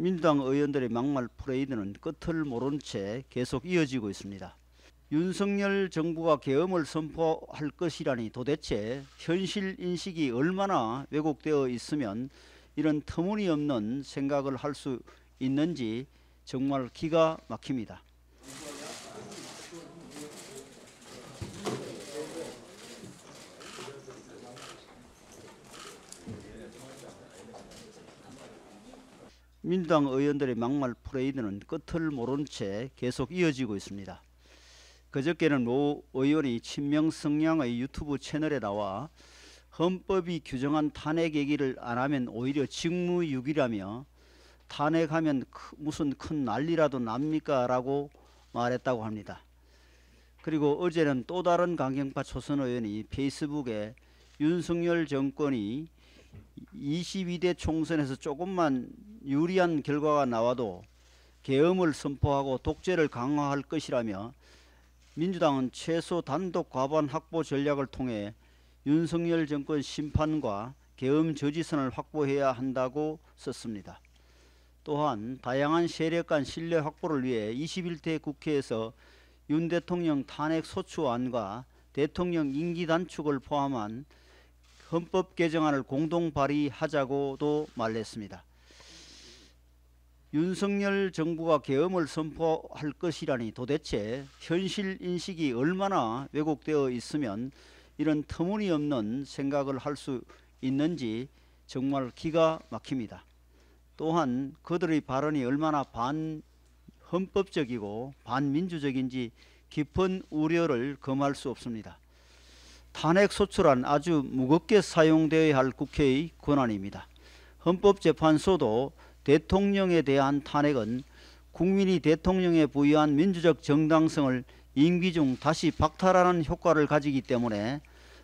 민주당 의원들의 막말 퍼레이드는 끝을 모른 채 계속 이어지고 있습니다. 윤석열 정부가 계엄을 선포할 것이라니 도대체 현실 인식이 얼마나 왜곡되어 있으면 이런 터무니없는 생각을 할 수 있는지 정말 기가 막힙니다. 민주당 의원들의 막말 퍼레이드는 끝을 모른 채 계속 이어지고 있습니다. 그저께는 모 의원이 친명 성향의 유튜브 채널에 나와 헌법이 규정한 탄핵 얘기를 안 하면 오히려 직무유기라며 탄핵하면 무슨 큰 난리라도 납니까? 라고 말했다고 합니다. 그리고 어제는 또 다른 강경파 초선 의원이 페이스북에 윤석열 정권이 22대 총선에서 조금만 유리한 결과가 나와도 계엄을 선포하고 독재를 강화할 것이라며 민주당은 최소 단독 과반 확보 전략을 통해 윤석열 정권 심판과 계엄 저지선을 확보해야 한다고 썼습니다. 또한 다양한 세력 간 신뢰 확보를 위해 21대 국회에서 윤 대통령 탄핵 소추안과 대통령 임기 단축을 포함한 헌법 개정안을 공동 발의하자고도 말했습니다. 윤석열 정부가 계엄을 선포할 것이라니 도대체 현실 인식이 얼마나 왜곡되어 있으면 이런 터무니없는 생각을 할 수 있는지 정말 기가 막힙니다. 또한 그들의 발언이 얼마나 반헌법적이고 반민주적인지 깊은 우려를 금할 수 없습니다. 탄핵 소추란 아주 무겁게 사용되어야 할 국회의 권한입니다. 헌법재판소도 대통령에 대한 탄핵은 국민이 대통령에 부여한 민주적 정당성을 임기 중 다시 박탈하는 효과를 가지기 때문에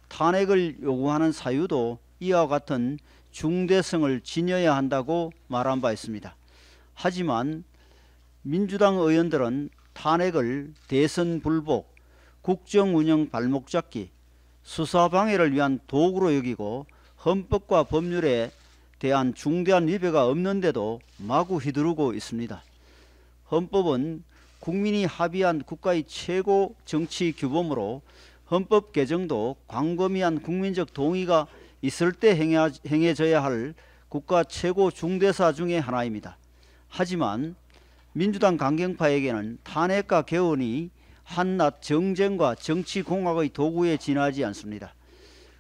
탄핵을 요구하는 사유도 이와 같은 중대성을 지녀야 한다고 말한 바 있습니다. 하지만 민주당 의원들은 탄핵을 대선 불복, 국정운영 발목 잡기, 수사방해를 위한 도구로 여기고 헌법과 법률에 대한 중대한 위배가 없는데도 마구 휘두르고 있습니다. 헌법은 국민이 합의한 국가의 최고 정치 규범으로 헌법 개정도 광범위한 국민적 동의가 있을 때 행해져야 할 국가 최고 중대사 중의 하나입니다. 하지만 민주당 강경파에게는 탄핵과 개헌이 한낱 정쟁과 정치공학의 도구에 지나지 않습니다.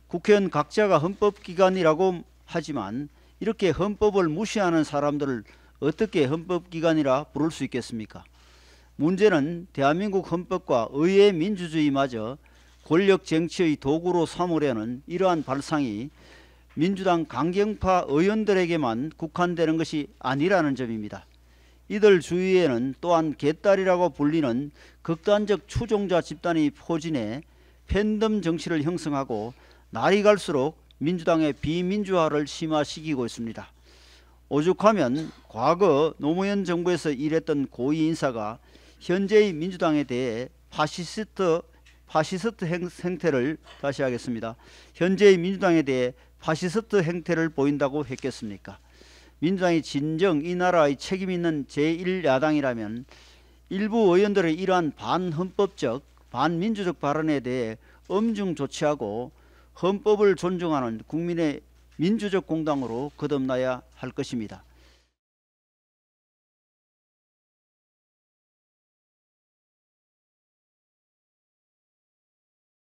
국회의원 각자가 헌법기관이라고 하지만 이렇게 헌법을 무시하는 사람들을 어떻게 헌법기관이라 부를 수 있겠습니까? 문제는 대한민국 헌법과 의회 민주주의마저 권력 정치의 도구로 삼으려는 이러한 발상이 민주당 강경파 의원들에게만 국한되는 것이 아니라는 점입니다. 이들 주위에는 또한 개딸이라고 불리는 극단적 추종자 집단이 포진해 팬덤 정치를 형성하고 날이 갈수록 민주당의 비민주화를 심화시키고 있습니다. 오죽하면 과거 노무현 정부에서 일했던 고위 인사가 현재의 민주당에 대해 파시스트 행태를 다시 하겠습니다. 현재의 민주당에 대해 파시스트 행태를 보인다고 했겠습니까? 민주당이 진정 이 나라의 책임 있는 제1야당이라면 일부 의원들의 이러한 반헌법적, 반민주적 발언에 대해 엄중 조치하고 헌법을 존중하는 국민의 민주적 공당으로 거듭나야 할 것입니다.